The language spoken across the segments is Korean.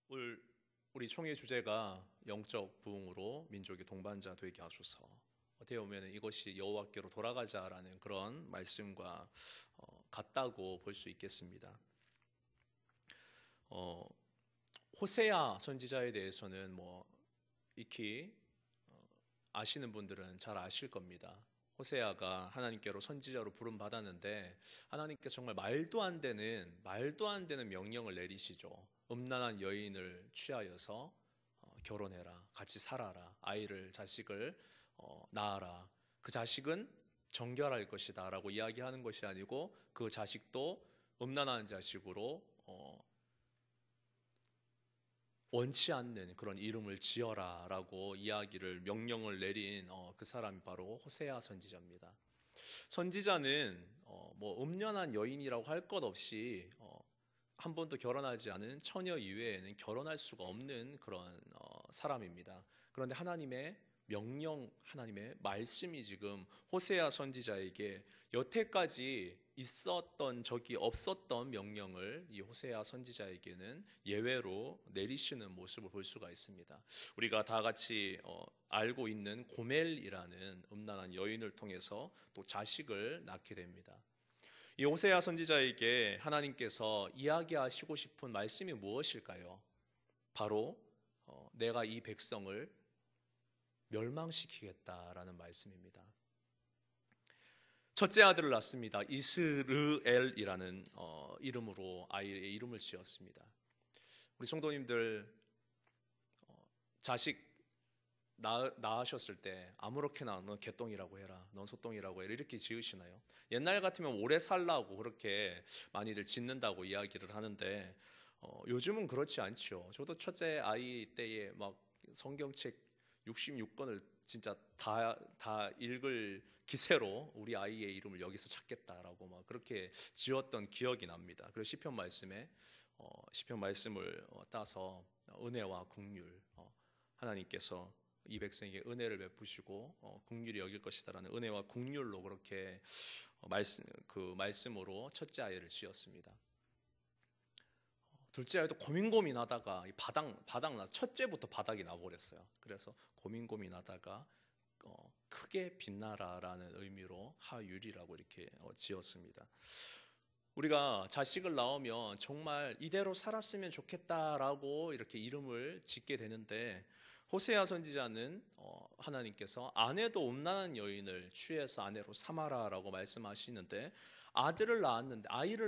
오늘 우리 총회 주제가 영적 부흥으로 민족이 동반자 되게 하소서. 어떻게 보면 이것이 여호와께로 돌아가자라는 그런 말씀과 같다고 볼 수 있겠습니다. 어, 호세아 선지자에 대해서는 익히 아시는 분들은 잘 아실 겁니다. 호세아가 하나님께로 선지자로 부름 받았는데 하나님께서 정말 말도 안 되는 명령을 내리시죠. 음란한 여인을 취하여서 결혼해라, 같이 살아라, 자식을 낳아라. 그 자식은 정결할 것이다라고 이야기하는 것이 아니고 그 자식도 음란한 자식으로 원치 않는 그런 이름을 지어라라고 명령을 내린 그 사람이 바로 호세아 선지자입니다. 선지자는 음란한 여인이라고 할 것 없이 한 번도 결혼하지 않은 처녀 이외에는 결혼할 수가 없는 그런 사람입니다. 그런데 하나님의 명령, 하나님의 말씀이 지금 호세아 선지자에게 여태까지 있었던 적이 없었던 명령을 이 호세아 선지자에게는 예외로 내리시는 모습을 볼 수가 있습니다. 우리가 다 같이 알고 있는 고멜이라는 음란한 여인을 통해서 또 자식을 낳게 됩니다. 이 호세아 선지자에게 하나님께서 이야기하시고 싶은 말씀이 무엇일까요? 바로 내가 이 백성을 멸망시키겠다라는 말씀입니다. 첫째 아들을 낳습니다. 이스르엘이라는 이름으로 아이의 이름을 지었습니다. 우리 성도님들 자식 낳으셨을 때 아무렇게나 넌 개똥이라고 해라, 넌 소똥이라고 해라 이렇게 지으시나요? 옛날 같으면 오래 살라고 그렇게 많이들 짓는다고 이야기를 하는데 요즘은 그렇지 않죠. 저도 첫째 아이 때에 막 성경책 66권을 진짜 다 읽을 기세로 우리 아이의 이름을 여기서 찾겠다라고 막 그렇게 지었던 기억이 납니다. 그래서 시편 말씀을 따서 은혜와 긍휼, 하나님께서 이 백성에게 은혜를 베푸시고 긍휼히 여길 것이다라는 은혜와 긍휼로 그렇게 그 말씀으로 첫째 아이를 지었습니다. 둘째 아이도 고민하다가 바닥 나 첫째부터 바닥이 나버렸어요. 그래서 고민하다가 크게 빛나라라는 의미로 하율이라고 이렇게 지었습니다. 우리가 자식을 낳으면 정말 이대로 살았으면 좋겠다라고 이렇게 이름을 짓게 되는데 호세아 선지자는 하나님께서 아내도 음란한 여인을 취해서 아내로 삼아라라고 말씀하시는데 아이를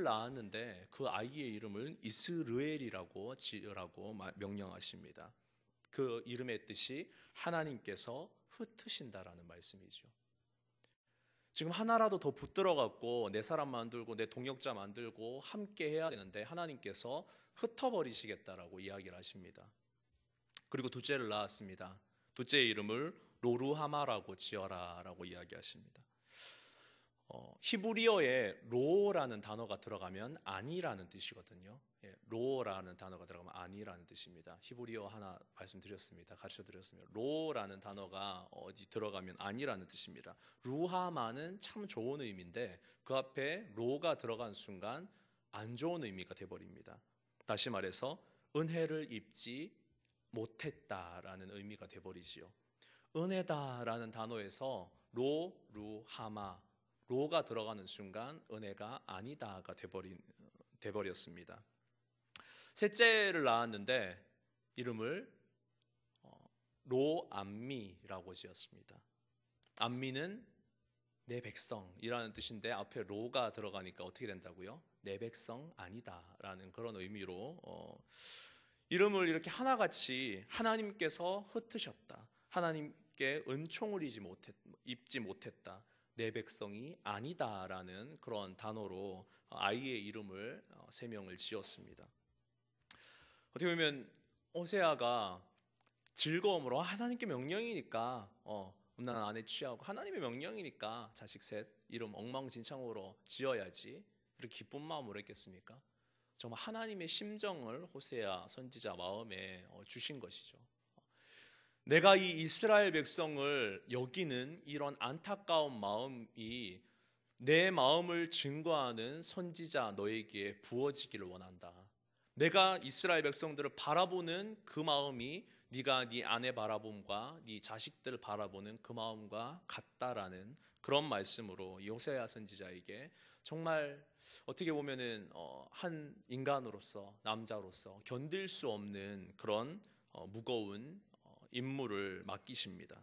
낳았는데 그 아이의 이름을 이스르엘이라고 지으라고 명령하십니다. 그 이름의 뜻이 하나님께서 흩으신다라는 말씀이죠. 지금 하나라도 더 붙들어갖고 내 사람 만들고 내 동역자 만들고 함께 해야 되는데 하나님께서 흩어버리시겠다라고 이야기를 하십니다. 그리고 둘째를 낳았습니다. 둘째의 이름을 로루하마라고 지어라라고 이야기하십니다. 히브리어에 로라는 단어가 들어가면 아니라는 뜻이거든요. 로라는 단어가 들어가면 아니라는 뜻입니다. 히브리어 하나 말씀드렸습니다. 가르쳐드렸습니다. 로라는 단어가 어디 들어가면 아니라는 뜻입니다. 루하마는 참 좋은 의미인데 그 앞에 로가 들어간 순간 안 좋은 의미가 돼버립니다. 다시 말해서 은혜를 입지 못했다라는 의미가 돼버리지요. 은혜다라는 단어에서 루하마 로가 들어가는 순간 은혜가 아니다가 돼버렸습니다. 셋째를 낳았는데 이름을 로암미라고 지었습니다. 암미는 내 백성이라는 뜻인데 앞에 로가 들어가니까 어떻게 된다고요? 내 백성 아니다라는 그런 의미로 이름을 이렇게 하나같이 하나님께서 흩으셨다. 하나님께 은총을 입지 못했다. 내 백성이 아니다라는 그런 단어로 아이의 이름을 세 명을 지었습니다. 어떻게 보면 호세아가 즐거움으로 하나님께 명령이니까 음란한 아내 취하고 하나님의 명령이니까 자식 셋 이름 엉망진창으로 지어야지 이렇게 기쁜 마음으로 했겠습니까? 정말 하나님의 심정을 호세아 선지자 마음에 주신 것이죠. 내가 이 이스라엘 백성을 여기는 이런 안타까운 마음이 내 마음을 증거하는 선지자 너에게 부어지기를 원한다. 내가 이스라엘 백성들을 바라보는 그 마음이 네가 네 아내 바라봄과 네 자식들 바라보는 그 마음과 같다라는 그런 말씀으로 이 호세아 선지자에게 정말 어떻게 보면은 한 인간으로서 남자로서 견딜 수 없는 그런 무거운 임무를 맡기십니다.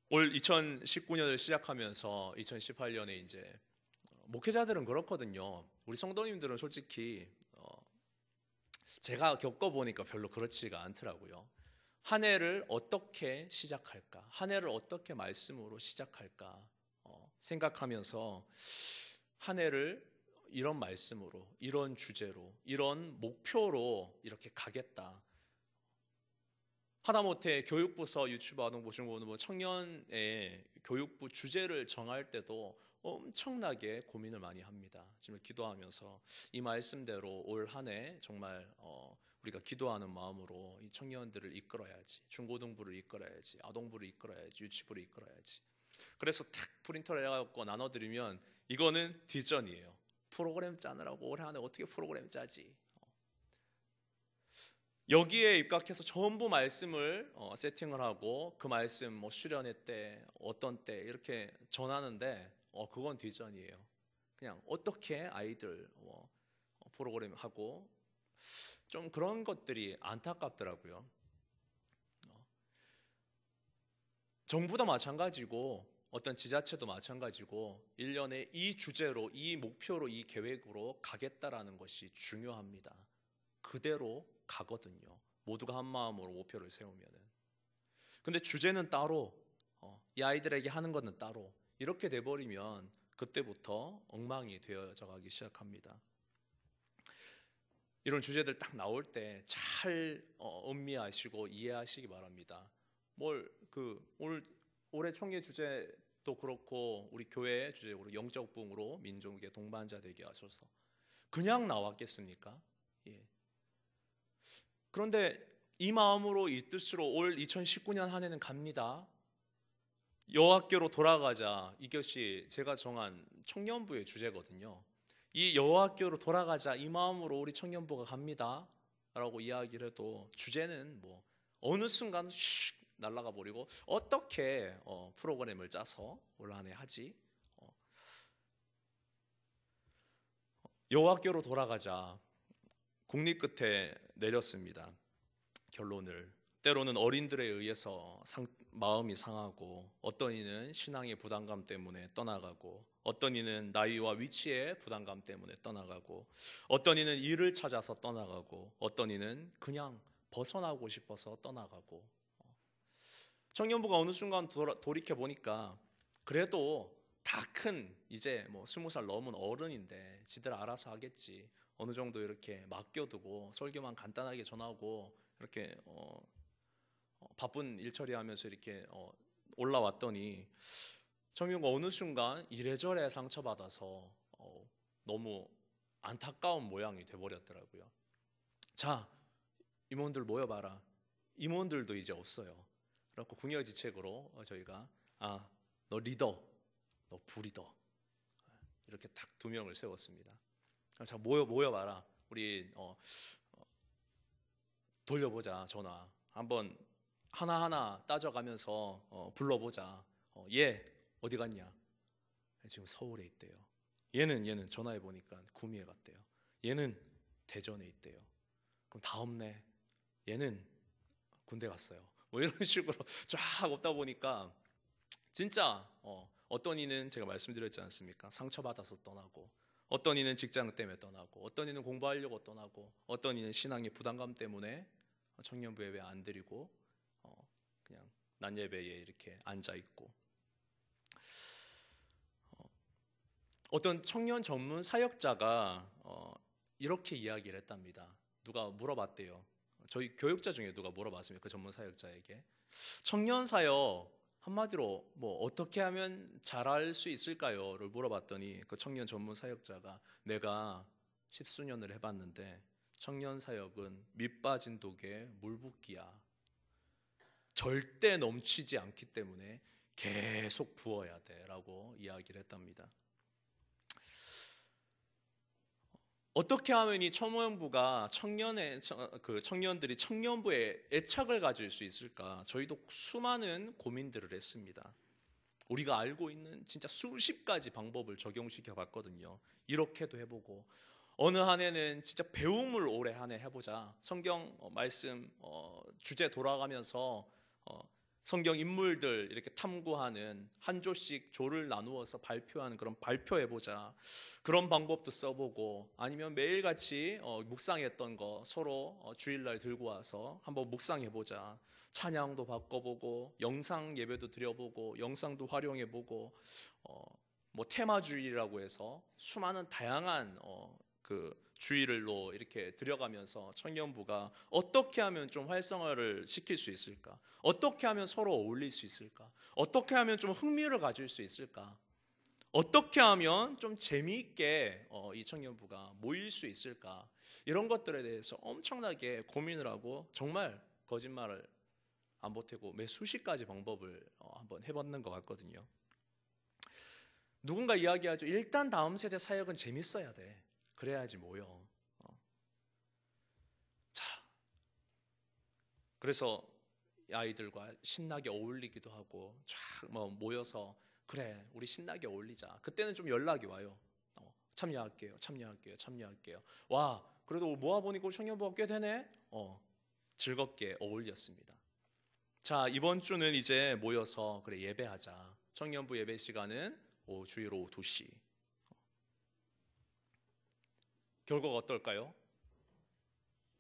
올 2019년을 시작하면서 2018년에 이제 목회자들은 그렇거든요. 우리 성도님들은 솔직히 제가 겪어보니까 별로 그렇지가 않더라고요. 한 해를 어떻게 시작할까? 한 해를 어떻게 말씀으로 시작할까? 생각하면서 한 해를 이런 말씀으로, 이런 주제로, 이런 목표로 이렇게 가겠다. 하다못해 교육부서 유치부, 아동부, 중고등부, 청년의 교육부 주제를 정할 때도 엄청나게 고민을 많이 합니다. 지금 기도하면서 이 말씀대로 올 한 해 정말 우리가 기도하는 마음으로 이 청년들을 이끌어야지, 중고등부를 이끌어야지, 아동부를 이끌어야지, 유치부를 이끌어야지. 그래서 탁 프린터를 해갖고 나눠드리면 이거는 뒷전이에요. 프로그램 짜느라고 올 한 해 어떻게 프로그램 짜지? 여기에 입각해서 전부 말씀을 세팅을 하고 그 말씀 뭐 수련회 때 어떤 때 이렇게 전하는데 그건 뒷전이에요. 그냥 어떻게 아이들 프로그램 하고 좀 그런 것들이 안타깝더라고요. 정부도 마찬가지고 어떤 지자체도 마찬가지고 1년에 이 주제로 이 목표로 이 계획으로 가겠다라는 것이 중요합니다. 그대로 가거든요. 모두가 한 마음으로 목표를 세우면은. 근데 주제는 따로, 이 아이들에게 하는 것은 따로 이렇게 돼버리면 그때부터 엉망이 되어져 가기 시작합니다. 이런 주제들 딱 나올 때 잘 음미하시고 이해하시기 바랍니다. 올해 총회 주제도 그렇고 우리 교회 주제로 영적 부흥으로 민족의 동반자 되게 하셔서 그냥 나왔겠습니까? 예. 그런데 이 마음으로 이 뜻으로 올 2019년 한 해는 갑니다. 여호와께로 돌아가자. 이것이 제가 정한 청년부의 주제거든요. 이 여호와께로 돌아가자. 이 마음으로 우리 청년부가 갑니다. 라고 이야기를 해도 주제는 뭐 어느 순간 슉 날아가 버리고 어떻게 프로그램을 짜서 올 한 해 하지? 여호와께로 돌아가자. 국립 끝에 내렸습니다. 결론을. 때로는 어린들에 의해서 마음이 상하고 어떤 이는 신앙의 부담감 때문에 떠나가고 어떤 이는 나이와 위치의 부담감 때문에 떠나가고 어떤 이는 일을 찾아서 떠나가고 어떤 이는 그냥 벗어나고 싶어서 떠나가고 청년부가 어느 순간 돌이켜 보니까 그래도 다 큰 이제 뭐 20살 넘은 어른인데 지들 알아서 하겠지. 어느 정도 이렇게 맡겨두고 설교만 간단하게 전하고 이렇게 바쁜 일 처리하면서 이렇게 올라왔더니 청년부가 어느 순간 이래저래 상처받아서 너무 안타까운 모양이 돼버렸더라고요. 자, 임원들 모여봐라. 임원들도 이제 없어요. 그래서 궁여지책으로 저희가 너 리더, 너 부리더 이렇게 딱 2명을 세웠습니다. 자, 모여봐라. 우리 돌려보자. 전화 한번 하나하나 따져가면서 불러보자. 얘 어디 갔냐? 지금 서울에 있대요. 얘는 전화해보니까 구미에 갔대요. 얘는 대전에 있대요. 그럼 다 없네. 얘는 군대 갔어요. 뭐 이런 식으로 쫙 없다 보니까 진짜 어떤 이는 제가 말씀드렸지 않습니까? 상처받아서 떠나고 어떤 이는 직장 때문에 떠나고 어떤 이는 공부하려고 떠나고 어떤 이는 신앙의 부담감 때문에 청년부 예배 안 드리고 그냥 난 예배에 이렇게 앉아 있고 어떤 청년 전문 사역자가 이렇게 이야기를 했답니다. 누가 물어봤대요. 저희 교육자 중에 누가 물어봤습니다. 그 전문 사역자에게 청년 사역 한마디로 뭐 어떻게 하면 잘할 수 있을까요?를 물어봤더니 그 청년 전문 사역자가 내가 10수년을 해봤는데 청년 사역은 밑 빠진 독에 물 붓기야. 절대 넘치지 않기 때문에 계속 부어야 돼라고 이야기를 했답니다. 어떻게 하면 이 청년부가 청년들이 청년부에 애착을 가질 수 있을까? 저희도 수많은 고민들을 했습니다. 우리가 알고 있는 진짜 수십 가지 방법을 적용시켜 봤거든요. 이렇게도 해보고, 어느 한 해는 진짜 배움을 올해 한 해 해보자. 성경 말씀 주제 돌아가면서 성경 인물들 이렇게 탐구하는 한 조씩 조를 나누어서 발표하는 그런 발표해보자. 그런 방법도 써보고, 아니면 매일같이 묵상했던 거 서로 주일날 들고 와서 한번 묵상해보자. 찬양도 바꿔보고, 영상 예배도 드려보고, 영상도 활용해보고, 뭐 테마주일이라고 해서 수많은 다양한 그 주일로 이렇게 들여가면서 청년부가 어떻게 하면 좀 활성화를 시킬 수 있을까? 어떻게 하면 서로 어울릴 수 있을까? 어떻게 하면 좀 흥미를 가질 수 있을까? 어떻게 하면 좀 재미있게 이 청년부가 모일 수 있을까? 이런 것들에 대해서 엄청나게 고민을 하고, 정말 거짓말을 안 보태고 매 수십 가지 방법을 한번 해봤는 것 같거든요. 누군가 이야기하죠. 일단 다음 세대 사역은 재밌어야 돼. 그래야지 모여. 자, 그래서 아이들과 신나게 어울리기도 하고 쫙 모여서 그래 우리 신나게 어울리자. 그때는 좀 연락이 와요. 참여할게요. 와, 그래도 모아보니까 청년부가 꽤 되네. 즐겁게 어울렸습니다. 자, 이번 주는 이제 모여서 그래 예배하자. 청년부 예배 시간은 주일 오후 2시. 결과가 어떨까요?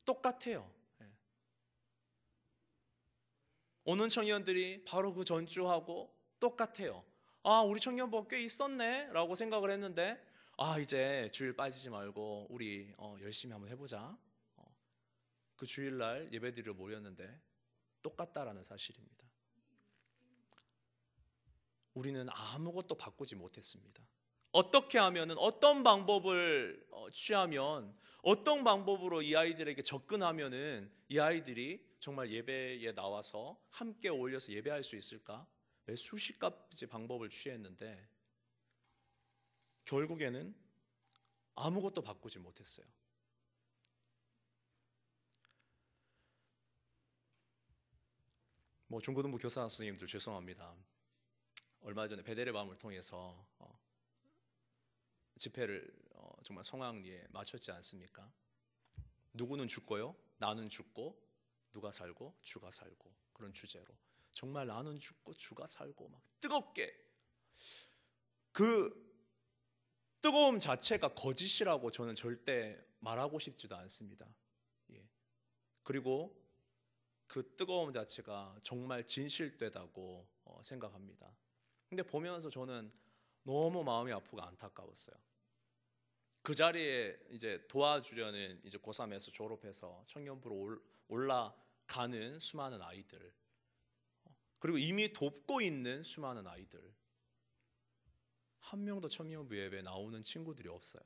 똑같아요. 오는 청년들이 바로 그 전주하고 똑같아요. 아, 우리 청년부가 꽤 있었네 라고 생각을 했는데, 이제 주일 빠지지 말고 우리 열심히 한번 해보자. 그 주일날 예배드리러 모였는데 똑같다라는 사실입니다. 우리는 아무것도 바꾸지 못했습니다. 어떻게 하면은, 어떤 방법을 취하면, 어떤 방법으로 이 아이들에게 접근하면은 이 아이들이 정말 예배에 나와서 함께 어울려서 예배할 수 있을까? 매 수십 가지 방법을 취했는데 결국에는 아무것도 바꾸지 못했어요. 중고등부 교사 선생님들 죄송합니다. 얼마 전에 베델의 밤을 통해서 집회를 정말 성황리에 마쳤지 않습니까? 누구는 죽고요, 나는 죽고, 누가 살고 주가 살고, 그런 주제로 정말 나는 죽고 주가 살고 막 뜨겁게, 그 뜨거움 자체가 거짓이라고 저는 절대 말하고 싶지도 않습니다. 그리고 그 뜨거움 자체가 정말 진실되다고 생각합니다. 근데 보면서 저는 너무 마음이 아프고 안타까웠어요. 그 자리에 이제 도와주려는 이제 고3에서 졸업해서 청년부로 올라가는 수많은 아이들, 그리고 이미 돕고 있는 수많은 아이들, 한 명도 청년부 예배에 나오는 친구들이 없어요.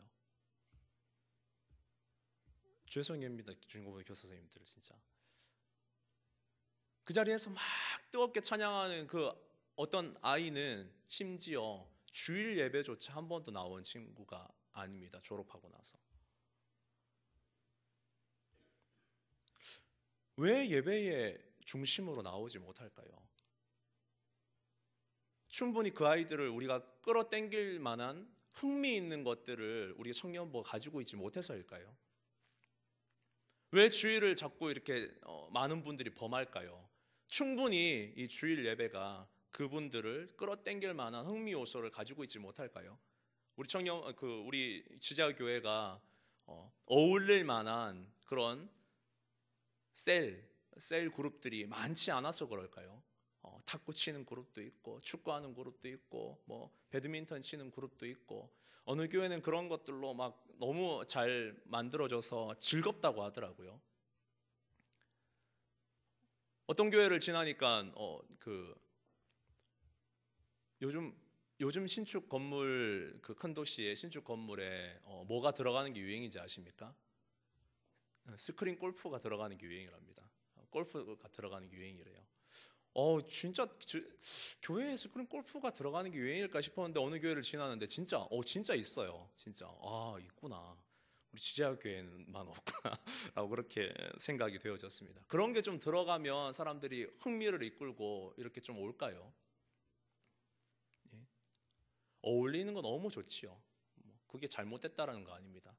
죄송합니다, 중고등부 교사 선생님들. 진짜 그 자리에서 막 뜨겁게 찬양하는 그 어떤 아이는 심지어 주일 예배조차 한 번도 나온 친구가 아닙니다. 졸업하고 나서. 왜 예배의 중심으로 나오지 못할까요? 충분히 그 아이들을 우리가 끌어당길 만한 흥미 있는 것들을 우리 청년부가 가지고 있지 못해서일까요? 왜 주일을 자꾸 이렇게 많은 분들이 범할까요? 충분히 이 주일 예배가 그분들을 끌어당길 만한 흥미 요소를 가지고 있지 못할까요? 우리 지자교회가 어울릴 만한 그런 셀 그룹들이 많지 않아서 그럴까요? 탁구 치는 그룹도 있고, 축구하는 그룹도 있고, 배드민턴 치는 그룹도 있고, 어느 교회는 그런 것들로 막 너무 잘 만들어져서 즐겁다고 하더라고요. 어떤 교회를 지나니까 요즘 신축 건물, 그 큰 도시의 신축 건물에 뭐가 들어가는 게 유행인지 아십니까? 스크린 골프가 들어가는 게 유행이랍니다. 골프가 들어가는 게 유행이래요. 진짜 교회에 스크린 골프가 들어가는 게 유행일까 싶었는데 어느 교회를 지나는데 진짜 있어요. 진짜 있구나. 우리 지제학교에만 없구나라고 그렇게 생각이 되어졌습니다. 그런 게 좀 들어가면 사람들이 흥미를 이끌고 이렇게 좀 올까요? 예. 어울리는 건 너무 좋지요. 그게 잘못됐다라는 거 아닙니다.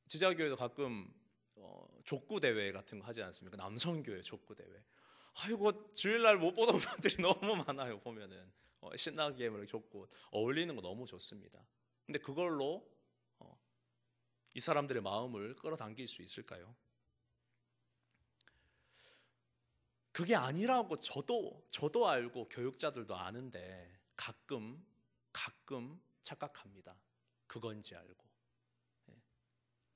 지자교회도 가끔 족구 대회 같은 거 하지 않습니까? 남성교회 족구 대회. 아이고 주일날 못 보던 분들이 너무 많아요. 보면은 신나게 막 족구 어울리는 거 너무 좋습니다. 근데 그걸로 이 사람들의 마음을 끌어당길 수 있을까요? 그게 아니라고 저도 알고 교육자들도 아는데 가끔 착각합니다. 그건지 알고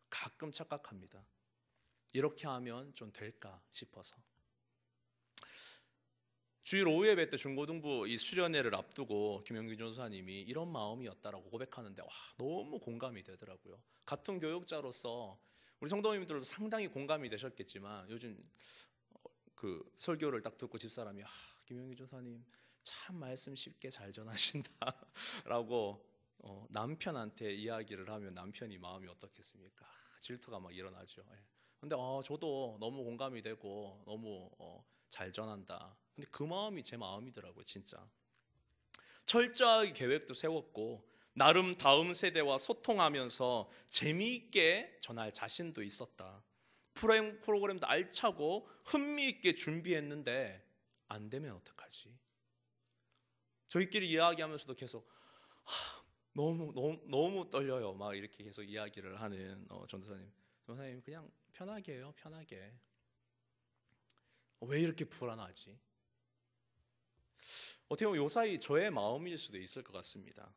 가끔 착각합니다. 이렇게 하면 좀 될까 싶어서. 주일 오후 예배 때 중고등부 이 수련회를 앞두고 김영균 전사님이 이런 마음이었다라고 고백하는데 와, 너무 공감이 되더라고요. 같은 교육자로서 우리 성도님들도 상당히 공감이 되셨겠지만 요즘 그 설교를 딱 듣고 집사람이 김영균 전사님 참 말씀 쉽게 잘 전하신다라고 남편한테 이야기를 하면 남편이 마음이 어떻겠습니까? 질투가 막 일어나죠. 근데 저도 너무 공감이 되고 너무 잘 전한다. 근데 그 마음이 제 마음이더라고요, 진짜. 철저하게 계획도 세웠고 나름 다음 세대와 소통하면서 재미있게 전할 자신도 있었다. 프로그램도 알차고 흥미있게 준비했는데 안 되면 어떡하지? 저희끼리 이야기하면서도 계속 너무 떨려요. 막 이렇게 계속 이야기를 하는 전도사님 그냥 편하게 해요. 편하게. 왜 이렇게 불안하지? 어떻게 보면 요사이 저의 마음일 수도 있을 것 같습니다.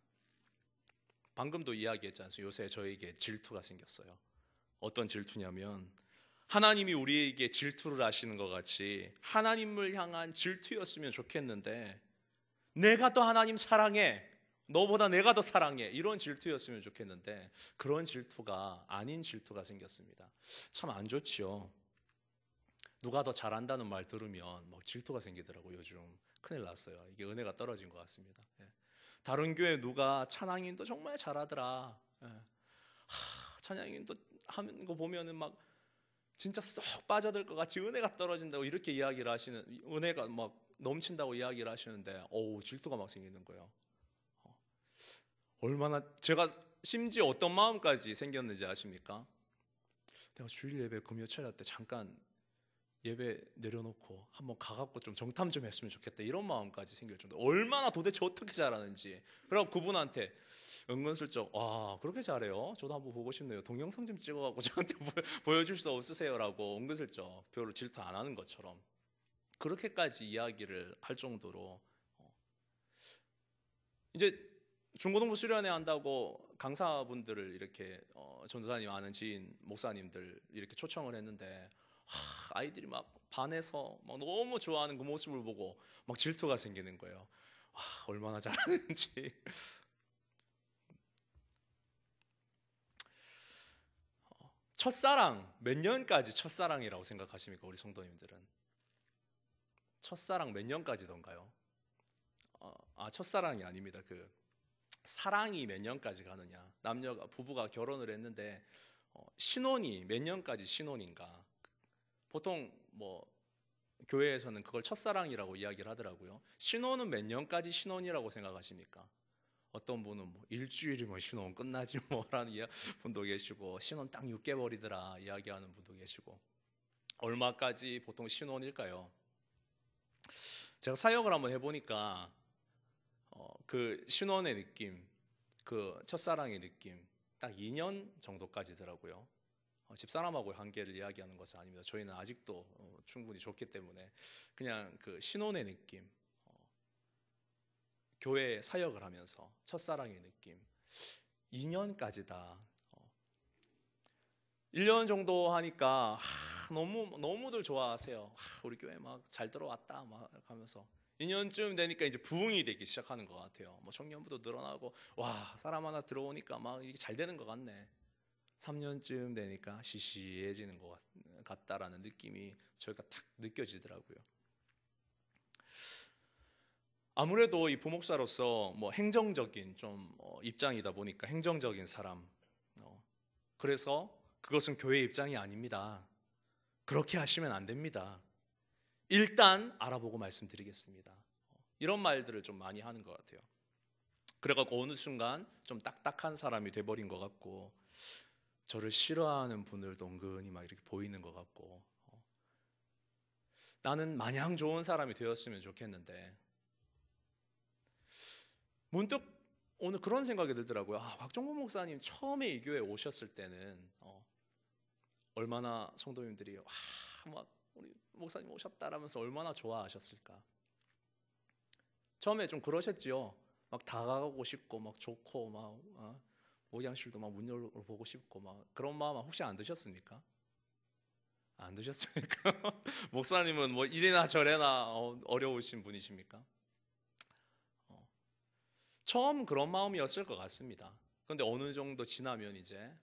방금도 이야기했지 않습니까? 요새 저에게 질투가 생겼어요. 어떤 질투냐면 하나님이 우리에게 질투를 하시는 것 같이 하나님을 향한 질투였으면 좋겠는데 내가 더 하나님 사랑해, 너보다 내가 더 사랑해, 이런 질투였으면 좋겠는데 그런 질투가 아닌 질투가 생겼습니다. 참 안 좋지요. 누가 더 잘한다는 말 들으면 막 질투가 생기더라고요. 요즘 큰일 났어요. 이게 은혜가 떨어진 것 같습니다. 다른 교회 누가 찬양인도 정말 잘하더라, 찬양인도 하는 거 보면은 막 진짜 쏙 빠져들 것 같이 은혜가 떨어진다고 이렇게 이야기를 하시는, 은혜가 막 넘친다고 이야기를 하시는데 질투가 막 생기는 거예요. 얼마나 제가 심지어 어떤 마음까지 생겼는지 아십니까? 내가 주일 예배 금요철 때 잠깐 예배 내려놓고 한번 가갖고 좀 정탐 좀 했으면 좋겠다, 이런 마음까지 생길 정도. 얼마나 도대체 어떻게 잘하는지. 그리고 그분한테 은근슬쩍 그렇게 잘해요? 저도 한번 보고 싶네요. 동영상 좀 찍어갖고 저한테 보여줄 수 없으세요라고 은근슬쩍 별로 질투 안 하는 것처럼 그렇게까지 이야기를 할 정도로 이제 중고등부 수련회 한다고 강사분들을 이렇게 전도사님 아는 지인 목사님들 이렇게 초청을 했는데 아이들이 막 반해서 막 너무 좋아하는 그 모습을 보고 막 질투가 생기는 거예요. 얼마나 잘하는지. 첫사랑 몇 년까지 첫사랑이라고 생각하십니까? 우리 성도님들은 첫사랑 몇 년까지던가요? 첫사랑이 아닙니다. 그 사랑이 몇 년까지 가느냐. 부부가 결혼을 했는데 신혼이 몇 년까지 신혼인가. 보통 뭐 교회에서는 그걸 첫사랑이라고 이야기를 하더라고요. 신혼은 몇 년까지 신혼이라고 생각하십니까? 어떤 분은 뭐 일주일이면 신혼 끝나지 뭐라는 분도 계시고, 신혼 딱 6개월이더라 이야기하는 분도 계시고. 얼마까지 보통 신혼일까요? 제가 사역을 한번 해보니까 그 신혼의 느낌, 그 첫사랑의 느낌 딱 2년 정도까지더라고요. 집사람하고 관계를 이야기하는 것은 아닙니다. 저희는 아직도 충분히 좋기 때문에 그냥 그 신혼의 느낌, 교회 사역을 하면서 첫사랑의 느낌 2년까지다. 1년 정도 하니까 너무들 좋아하세요. 우리 교회 막 잘 들어왔다 막 하면서 2년쯤 되니까 이제 부흥이 되기 시작하는 것 같아요. 뭐 청년부도 늘어나고 사람 하나 들어오니까 막 이게 잘 되는 것 같네. 3년쯤 되니까 시시해지는 것 같다라는 느낌이 저희가 탁 느껴지더라고요. 아무래도 이 부목사로서 뭐 행정적인 좀 입장이다 보니까 행정적인 사람, 그래서 그것은 교회 입장이 아닙니다. 그렇게 하시면 안 됩니다. 일단 알아보고 말씀드리겠습니다. 이런 말들을 좀 많이 하는 것 같아요. 그래갖고 어느 순간 좀 딱딱한 사람이 돼버린 것 같고, 저를 싫어하는 분들도 은근히 막 이렇게 보이는 것 같고, 나는 마냥 좋은 사람이 되었으면 좋겠는데, 문득 오늘 그런 생각이 들더라고요. 곽종범 목사님 처음에 이 교회에 오셨을 때는 얼마나 성도님들이 막 우리 목사님 오셨다라면서 얼마나 좋아하셨을까. 처음에 좀 그러셨지요. 막 다가가고 싶고 막 좋고 막 목양실도 막 문 열어보고 싶고 막 그런 마음 혹시 안 드셨습니까? 안 드셨습니까? 목사님은 뭐 이래나 저래나 어려우신 분이십니까? 처음 그런 마음이었을 것 같습니다. 그런데 어느 정도 지나면 이제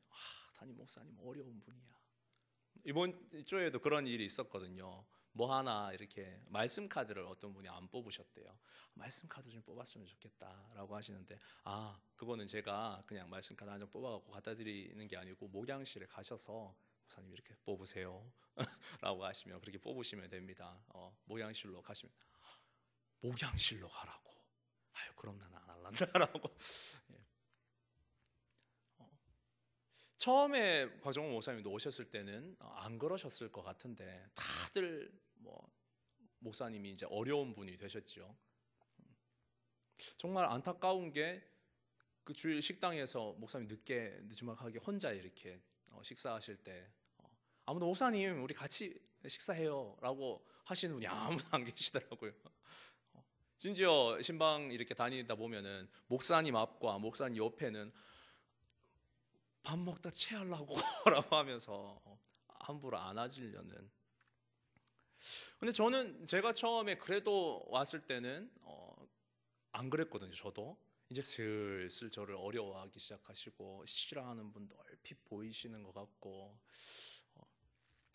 담임 목사님 어려운 분이야. 이번 주에도 그런 일이 있었거든요. 뭐 하나 이렇게 말씀 카드를 어떤 분이 안 뽑으셨대요. 말씀 카드 좀 뽑았으면 좋겠다라고 하시는데, 그거는 제가 그냥 말씀 카드 한 장 뽑아갖고 갖다 드리는 게 아니고 목양실에 가셔서 목사님 이렇게 뽑으세요 라고 하시면 그렇게 뽑으시면 됩니다. 목양실로 가시면, 목양실로 가라고. 그럼 나는 안 할란다라고. 처음에 곽종범 목사님도 오셨을 때는 안 그러셨을 것 같은데, 다들 뭐 목사님이 이제 어려운 분이 되셨죠. 정말 안타까운 게 그 주일 식당에서 목사님 늦지막하게 혼자 이렇게 식사하실 때 아무도 목사님 우리 같이 식사해요 라고 하시는 분이 아무도 안 계시더라고요. 심지어 신방 이렇게 다니다 보면은 목사님 앞과 목사님 옆에는 밥 먹다 체하려고 라고 하면서 함부로 안아주려는. 근데 저는 제가 처음에 그래도 왔을 때는 안 그랬거든요. 저도 이제 슬슬 저를 어려워하기 시작하시고 싫어하는 분도 얼핏 보이시는 것 같고,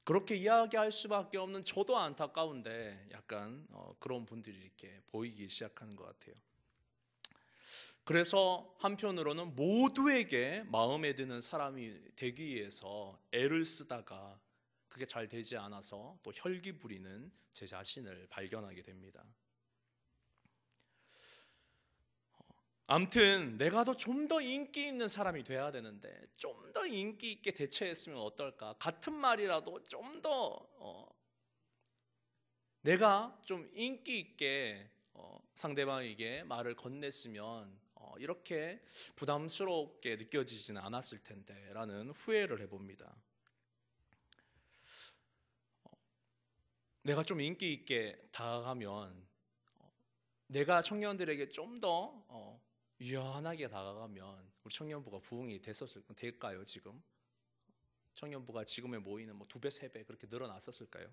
그렇게 이야기할 수밖에 없는 저도 안타까운데 약간 그런 분들이 이렇게 보이기 시작하는 것 같아요. 그래서 한편으로는 모두에게 마음에 드는 사람이 되기 위해서 애를 쓰다가 그게 잘 되지 않아서 또 혈기 부리는 제 자신을 발견하게 됩니다. 아무튼 내가 좀 더 인기 있는 사람이 돼야 되는데 좀 더 인기 있게 대처했으면 어떨까? 같은 말이라도 좀 더 내가 좀 인기 있게 상대방에게 말을 건넸으면 이렇게 부담스럽게 느껴지지는 않았을 텐데 라는 후회를 해봅니다. 내가 좀 인기 있게 다가가면, 내가 청년들에게 좀 더 유연하게 다가가면 우리 청년부가 부흥이 될까요? 지금 청년부가 지금에 모이는 뭐 2배, 3배 그렇게 늘어났었을까요?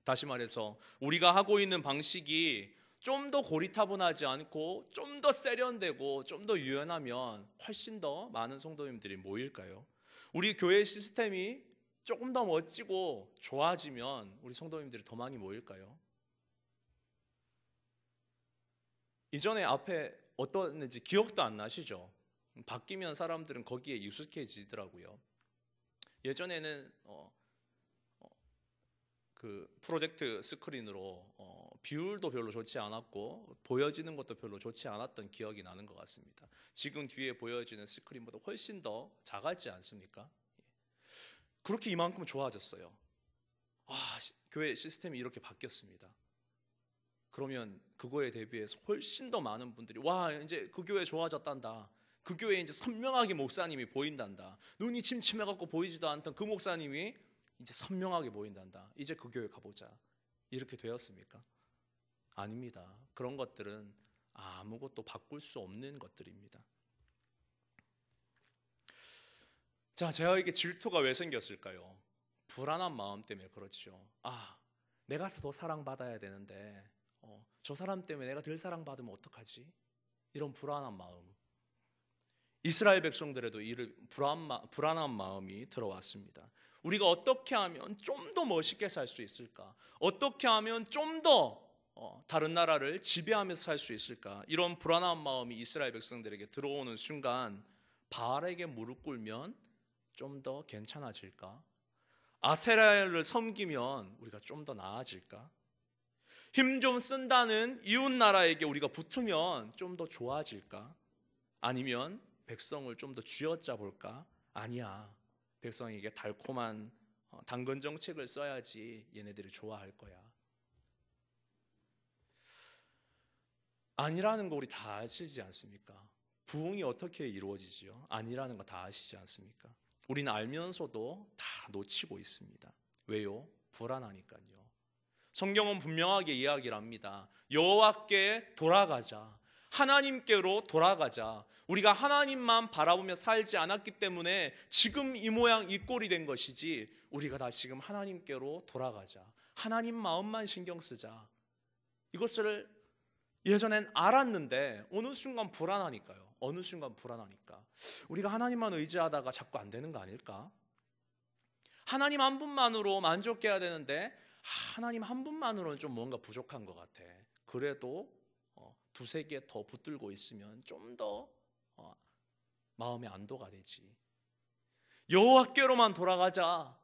다시 말해서 우리가 하고 있는 방식이 좀 더 고리타분하지 않고 좀 더 세련되고 좀 더 유연하면 훨씬 더 많은 성도님들이 모일까요? 우리 교회 시스템이 조금 더 멋지고 좋아지면 우리 성도님들이 더 많이 모일까요? 이전에 앞에 어떠했는지 기억도 안 나시죠? 바뀌면 사람들은 거기에 익숙해지더라고요. 예전에는 그 프로젝트 스크린으로 비율도 별로 좋지 않았고 보여지는 것도 별로 좋지 않았던 기억이 나는 것 같습니다. 지금 뒤에 보여지는 스크린보다 훨씬 더 작아지지 않습니까? 그렇게 이만큼 좋아졌어요. 교회 시스템이 이렇게 바뀌었습니다. 그러면 그거에 대비해서 훨씬 더 많은 분들이 이제 그 교회 좋아졌단다. 그 교회에 이제 선명하게 목사님이 보인단다. 눈이 침침해갖고 보이지도 않던 그 목사님이 이제 선명하게 보인단다. 이제 그 교회 가보자. 이렇게 되었습니까? 아닙니다. 그런 것들은 아무것도 바꿀 수 없는 것들입니다. 자, 제가 이게 질투가 왜 생겼을까요? 불안한 마음 때문에 그렇죠. 내가 더 사랑받아야 되는데 저 사람 때문에 내가 덜 사랑받으면 어떡하지? 이런 불안한 마음. 이스라엘 백성들에도 이 불안한 마음이 들어왔습니다. 우리가 어떻게 하면 좀 더 멋있게 살 수 있을까? 어떻게 하면 좀 더 다른 나라를 지배하면서 살 수 있을까? 이런 불안한 마음이 이스라엘 백성들에게 들어오는 순간 바알에게 무릎 꿇으면 좀 더 괜찮아질까? 아세라를 섬기면 우리가 좀 더 나아질까? 힘 좀 쓴다는 이웃 나라에게 우리가 붙으면 좀 더 좋아질까? 아니면 백성을 좀 더 쥐어짜 볼까? 아니야. 백성에게 달콤한 당근 정책을 써야지 얘네들이 좋아할 거야. 아니라는 거 우리 다 아시지 않습니까? 부흥이 어떻게 이루어지지요? 아니라는 거 다 아시지 않습니까? 우리는 알면서도 다 놓치고 있습니다. 왜요? 불안하니까요. 성경은 분명하게 이야기를 합니다. 여호와께 돌아가자. 하나님께로 돌아가자. 우리가 하나님만 바라보며 살지 않았기 때문에 지금 이 모양 이 꼴이 된 것이지, 우리가 다 지금 하나님께로 돌아가자. 하나님 마음만 신경 쓰자. 이것을 예전엔 알았는데 어느 순간 불안하니까요. 어느 순간 불안하니까 우리가 하나님만 의지하다가 자꾸 안 되는 거 아닐까? 하나님 한 분만으로 만족해야 되는데 하나님 한 분만으로는 좀 뭔가 부족한 것 같아. 그래도 두세 개 더 붙들고 있으면 좀 더 마음의 안도가 되지. 여호와께로만 돌아가자.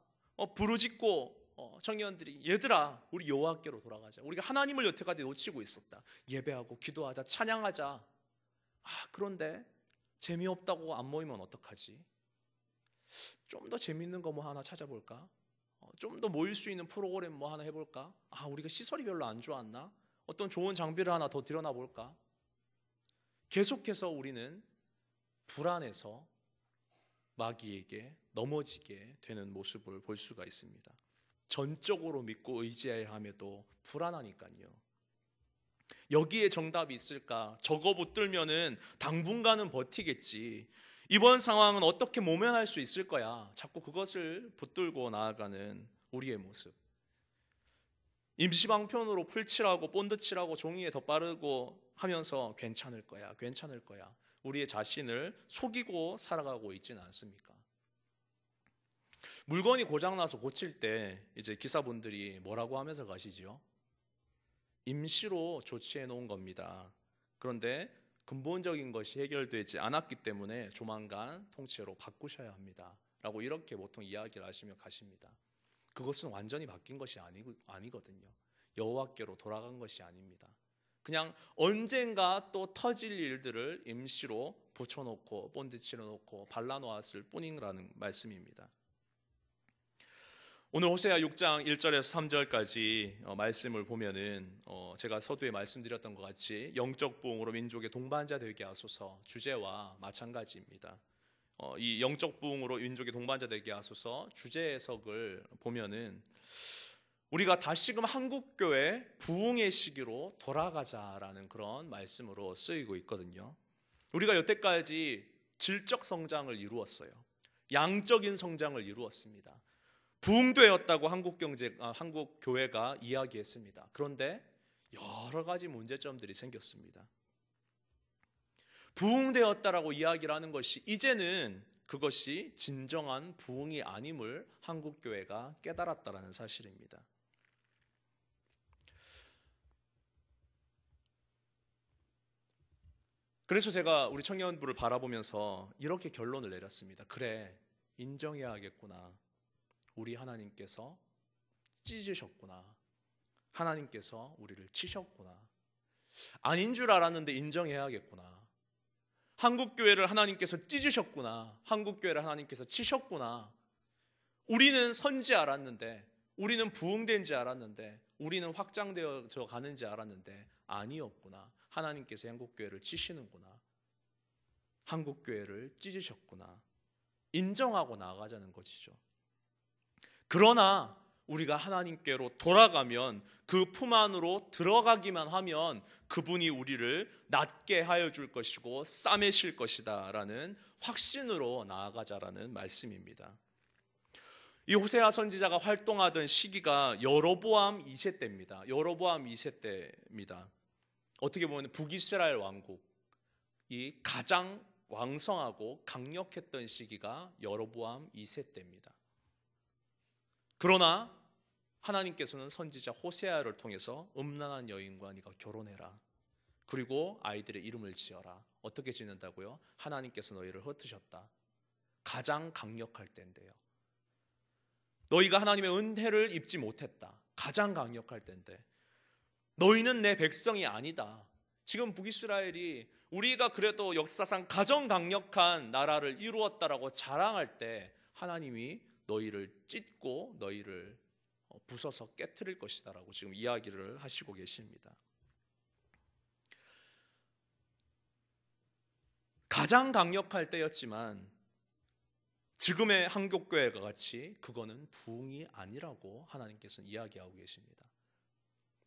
부르짖고 청년들이, 얘들아 우리 여호와께로 돌아가자. 우리가 하나님을 여태까지 놓치고 있었다. 예배하고 기도하자, 찬양하자. 그런데 재미없다고 안 모이면 어떡하지? 좀 더 재밌는 거 뭐 하나 찾아볼까? 좀 더 모일 수 있는 프로그램 뭐 하나 해볼까? 우리가 시설이 별로 안 좋았나? 어떤 좋은 장비를 하나 더 들여놔 볼까? 계속해서 우리는 불안해서 마귀에게 넘어지게 되는 모습을 볼 수가 있습니다. 전적으로 믿고 의지해야 함에도 불안하니까요. 여기에 정답이 있을까? 저거 붙들면은 당분간은 버티겠지. 이번 상황은 어떻게 모면할 수 있을 거야. 자꾸 그것을 붙들고 나아가는 우리의 모습. 임시방편으로 풀칠하고 본드칠하고 종이에 덧바르고 하면서 괜찮을 거야, 괜찮을 거야. 우리의 자신을 속이고 살아가고 있지는 않습니까? 물건이 고장나서 고칠 때 이제 기사분들이 뭐라고 하면서 가시지요? 임시로 조치해 놓은 겁니다. 그런데 근본적인 것이 해결되지 않았기 때문에 조만간 통째로 바꾸셔야 합니다. 라고 이렇게 보통 이야기를 하시며 가십니다. 그것은 완전히 바뀐 것이 아니거든요. 여호와께로 돌아간 것이 아닙니다. 그냥 언젠가 또 터질 일들을 임시로 붙여놓고 본드 칠해놓고 발라놓았을 뿐이라는 말씀입니다. 오늘 호세아 6장 1절에서 3절까지 말씀을 보면은 제가 서두에 말씀드렸던 것 같이 영적 부흥으로 민족의 동반자 되게 하소서 주제와 마찬가지입니다. 이 영적 부흥으로 민족의 동반자 되게 하소서 주제 해석을 보면은 우리가 다시금 한국교회 부흥의 시기로 돌아가자라는 그런 말씀으로 쓰이고 있거든요. 우리가 여태까지 질적 성장을 이루었어요. 양적인 성장을 이루었습니다. 부흥되었다고 한국교회가 이야기했습니다. 그런데 여러 가지 문제점들이 생겼습니다. 부흥되었다라고 이야기를 하는 것이 이제는 그것이 진정한 부흥이 아님을 한국교회가 깨달았다라는 사실입니다. 그래서 제가 우리 청년부를 바라보면서 이렇게 결론을 내렸습니다. 그래, 인정해야겠구나. 우리 하나님께서 찢으셨구나. 하나님께서 우리를 치셨구나. 아닌 줄 알았는데 인정해야겠구나. 한국교회를 하나님께서 찢으셨구나. 한국교회를 하나님께서 치셨구나. 우리는 선지 알았는데, 우리는 부흥된지 알았는데, 우리는 확장되어져 가는지 알았는데 아니었구나. 하나님께서 한국교회를 치시는구나. 한국교회를 찢으셨구나. 인정하고 나아가자는 것이죠. 그러나 우리가 하나님께로 돌아가면 그 품 안으로 들어가기만 하면 그분이 우리를 낫게 하여 줄 것이고 싸매실 것이다 라는 확신으로 나아가자라는 말씀입니다. 이 호세아 선지자가 활동하던 시기가 여로보암 2세 때입니다. 여로보암 2세 때입니다. 어떻게 보면 북이스라엘 왕국이 가장 왕성하고 강력했던 시기가 여로보암 2세 때입니다. 그러나 하나님께서는 선지자 호세아를 통해서 음란한 여인과 네가 결혼해라. 그리고 아이들의 이름을 지어라. 어떻게 짓는다고요? 하나님께서 너희를 흩으셨다. 가장 강력할 때인데요. 너희가 하나님의 은혜를 입지 못했다. 가장 강력할 때인데 너희는 내 백성이 아니다. 지금 북이스라엘이 우리가 그래도 역사상 가장 강력한 나라를 이루었다라고 자랑할 때 하나님이 너희를 찢고 너희를 부숴서 깨트릴 것이다라고 지금 이야기를 하시고 계십니다. 가장 강력할 때였지만 지금의 한국교회가 같이 그거는 부흥이 아니라고 하나님께서는 이야기하고 계십니다.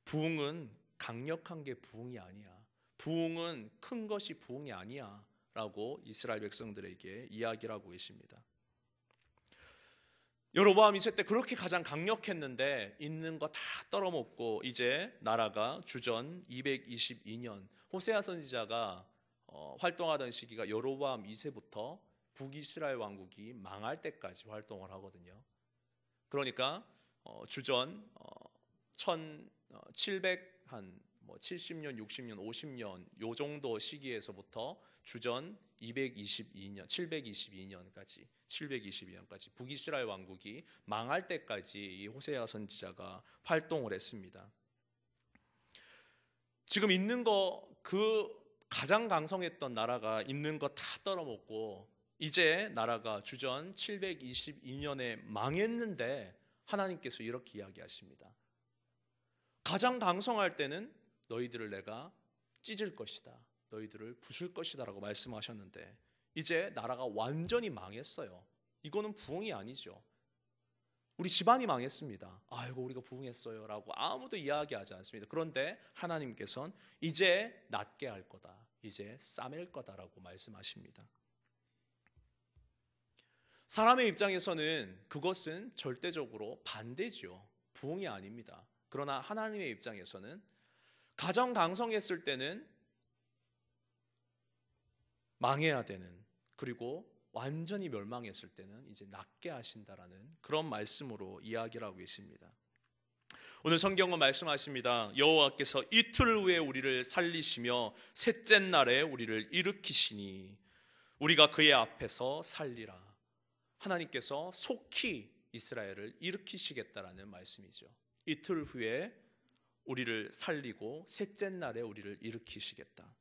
부흥은 강력한 게 부흥이 아니야. 부흥은 큰 것이 부흥이 아니야 라고 이스라엘 백성들에게 이야기를 하고 계십니다. 여로보암 2세 때 그렇게 가장 강력했는데 있는 거 다 떨어먹고 이제 나라가 주전 222년 호세아 선지자가 활동하던 시기가 여로보암 2세부터 북이스라엘 왕국이 망할 때까지 활동을 하거든요. 그러니까 주전 1770년, 60년, 50년 요 정도 시기에서부터 주전 722년까지 북이스라엘 왕국이 망할 때까지 이 호세아 선지자가 활동을 했습니다. 지금 있는 거 그 가장 강성했던 나라가 있는 거 다 떨어먹고 이제 나라가 주전 722년에 망했는데 하나님께서 이렇게 이야기하십니다. 가장 강성할 때는 너희들을 내가 찢을 것이다. 너희들을 부술 것이다 라고 말씀하셨는데 이제 나라가 완전히 망했어요. 이거는 부흥이 아니죠. 우리 집안이 망했습니다. 아이고 우리가 부흥했어요 라고 아무도 이야기하지 않습니다. 그런데 하나님께서는 이제 낫게 할 거다. 이제 싸맬 거다라고 말씀하십니다. 사람의 입장에서는 그것은 절대적으로 반대죠. 부흥이 아닙니다. 그러나 하나님의 입장에서는 가장 강성했을 때는 망해야 되는, 그리고 완전히 멸망했을 때는 이제 낫게 하신다라는 그런 말씀으로 이야기를 하고 계십니다. 오늘 성경은 말씀하십니다. 여호와께서 이틀 후에 우리를 살리시며 셋째 날에 우리를 일으키시니 우리가 그의 앞에서 살리라. 하나님께서 속히 이스라엘을 일으키시겠다라는 말씀이죠. 이틀 후에 우리를 살리고 셋째 날에 우리를 일으키시겠다.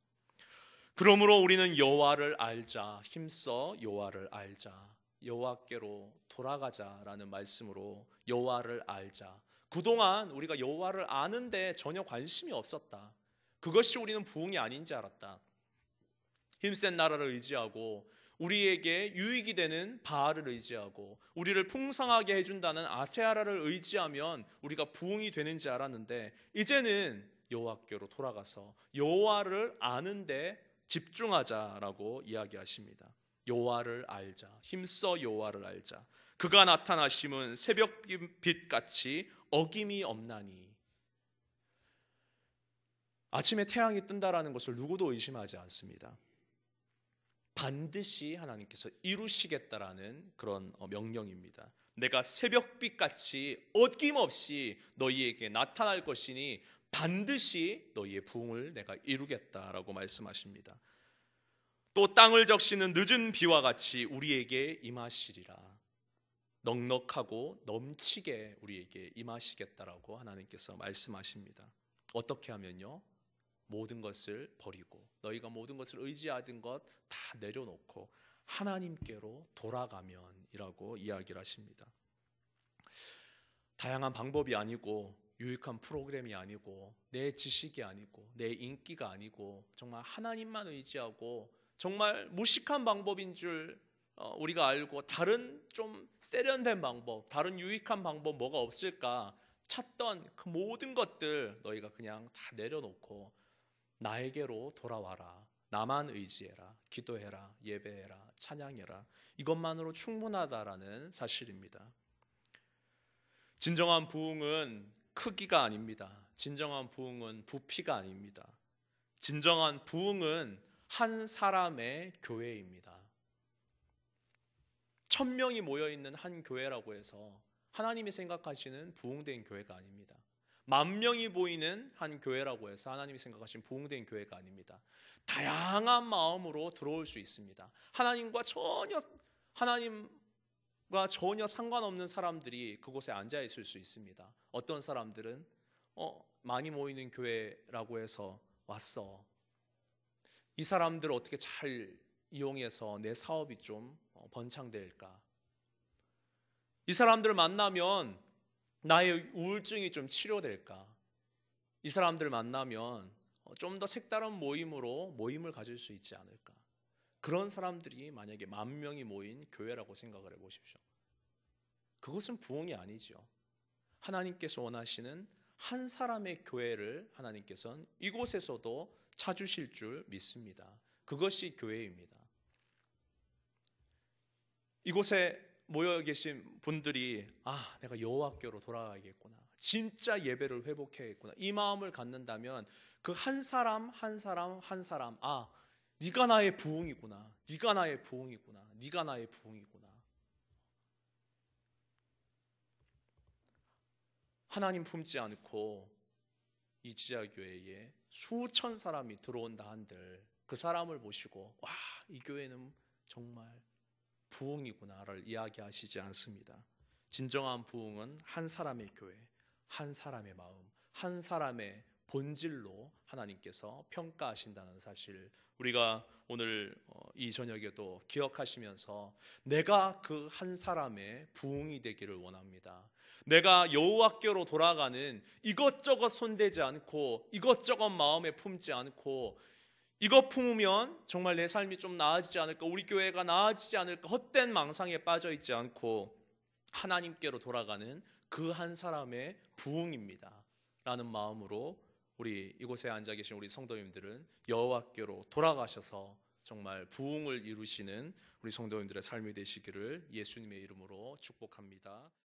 그러므로 우리는 여호와를 알자. 힘써 여호와를 알자. 여호와께로 돌아가자라는 말씀으로 여호와를 알자. 그동안 우리가 여호와를 아는데 전혀 관심이 없었다. 그것이 우리는 부흥이 아닌지 알았다. 힘센 나라를 의지하고 우리에게 유익이 되는 바알을 의지하고 우리를 풍성하게 해준다는 아세아라를 의지하면 우리가 부흥이 되는지 알았는데 이제는 여호와께로 돌아가서 여호와를 아는데 집중하자라고 이야기하십니다. 여호와를 알자. 힘써 여호와를 알자. 그가 나타나심은 새벽빛같이 어김이 없나니. 아침에 태양이 뜬다라는 것을 누구도 의심하지 않습니다. 반드시 하나님께서 이루시겠다라는 그런 명령입니다. 내가 새벽빛같이 어김없이 너희에게 나타날 것이니 반드시 너희의 부흥을 내가 이루겠다라고 말씀하십니다. 또 땅을 적시는 늦은 비와 같이 우리에게 임하시리라. 넉넉하고 넘치게 우리에게 임하시겠다라고 하나님께서 말씀하십니다. 어떻게 하면요? 모든 것을 버리고 너희가 모든 것을 의지하던 것 다 내려놓고 하나님께로 돌아가면이라고 이야기를 하십니다. 다양한 방법이 아니고 유익한 프로그램이 아니고 내 지식이 아니고 내 인기가 아니고 정말 하나님만 의지하고 정말 무식한 방법인 줄 우리가 알고 다른 좀 세련된 방법, 다른 유익한 방법 뭐가 없을까 찾던 그 모든 것들 너희가 그냥 다 내려놓고 나에게로 돌아와라. 나만 의지해라. 기도해라. 예배해라. 찬양해라. 이것만으로 충분하다라는 사실입니다. 진정한 부흥은 크기가 아닙니다. 진정한 부흥은 부피가 아닙니다. 진정한 부흥은 한 사람의 교회입니다. 1000명이 모여있는 한 교회라고 해서 하나님이 생각하시는 부흥된 교회가 아닙니다. 만 명이 보이는 한 교회라고 해서 하나님이 생각하시는 부흥된 교회가 아닙니다. 다양한 마음으로 들어올 수 있습니다. 하나님과 전혀 상관없는 사람들이 그곳에 앉아 있을 수 있습니다. 어떤 사람들은 많이 모이는 교회라고 해서 왔어. 이 사람들을 어떻게 잘 이용해서 내 사업이 좀 번창될까? 이 사람들을 만나면 나의 우울증이 좀 치료될까? 이 사람들을 만나면 좀 더 색다른 모임을 가질 수 있지 않을까? 그런 사람들이 만약에 만 명이 모인 교회라고 생각을 해보십시오. 그것은 부흥이 아니죠. 하나님께서 원하시는 한 사람의 교회를 하나님께서는 이곳에서도 찾으실 줄 믿습니다. 그것이 교회입니다. 이곳에 모여 계신 분들이 내가 여호와께로 돌아가야겠구나. 진짜 예배를 회복해야겠구나. 이 마음을 갖는다면 그 한 사람 네가 나의 부흥이구나. 네가 나의 부흥이구나. 네가 나의 부흥이구나. 하나님 품지 않고 이 지하교회에 수천 사람이 들어온다 한들 그 사람을 보시고 이 교회는 정말 부흥이구나를 이야기하시지 않습니다. 진정한 부흥은 한 사람의 교회, 한 사람의 마음, 한 사람의 본질로 하나님께서 평가하신다는 사실, 우리가 오늘 이 저녁에도 기억하시면서 내가 그 한 사람의 부흥이 되기를 원합니다. 내가 여호와께로 돌아가는 이것저것 손대지 않고 이것저것 마음에 품지 않고 이것 품으면 정말 내 삶이 좀 나아지지 않을까, 우리 교회가 나아지지 않을까, 헛된 망상에 빠져 있지 않고 하나님께로 돌아가는 그 한 사람의 부흥입니다 라는 마음으로 우리 이곳에 앉아 계신 우리 성도님들은 여호와께로 돌아가셔서 정말 부흥을 이루시는 우리 성도님들의 삶이 되시기를 예수님의 이름으로 축복합니다.